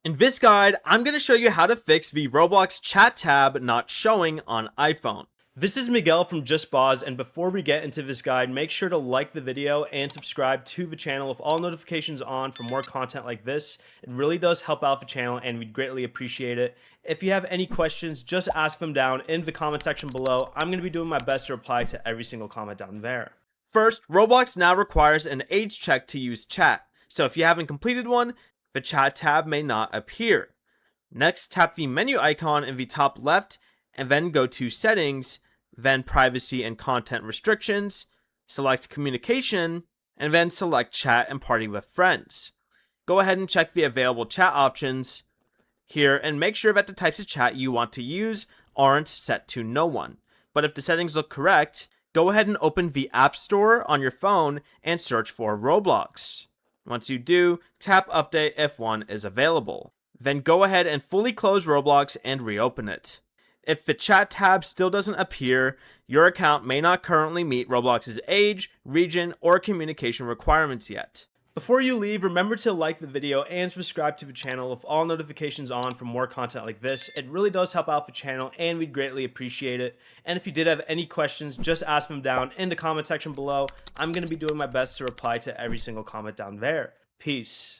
In this guide, I'm going to show you how to fix the Roblox chat tab not showing on iPhone. This is Miguel from Just Boz, and before we get into this guide, make sure to like the video and subscribe to the channel with all notifications on for more content like this. It really does help out the channel and we'd greatly appreciate it. If you have any questions, just ask them down in the comment section below. I'm going to be doing my best to reply to every single comment down there. First, Roblox now requires an age check to use chat, so if you haven't completed one, the chat tab may not appear. Next, tap the menu icon in the top left and then go to Settings, then Privacy and Content Restrictions, select Communication, and then select Chat and Party with Friends. Go ahead and check the available chat options here and make sure that the types of chat you want to use aren't set to no one. But if the settings look correct, go ahead and open the App Store on your phone and search for Roblox. Once you do, tap Update if one is available. Then go ahead and fully close Roblox and reopen it. If the chat tab still doesn't appear, your account may not currently meet Roblox's age, region, or communication requirements yet. Before you leave, remember to like the video and subscribe to the channel with all notifications on for more content like this. It really does help out the channel and we'd greatly appreciate it. And if you did have any questions, just ask them down in the comment section below. I'm going to be doing my best to reply to every single comment down there. Peace.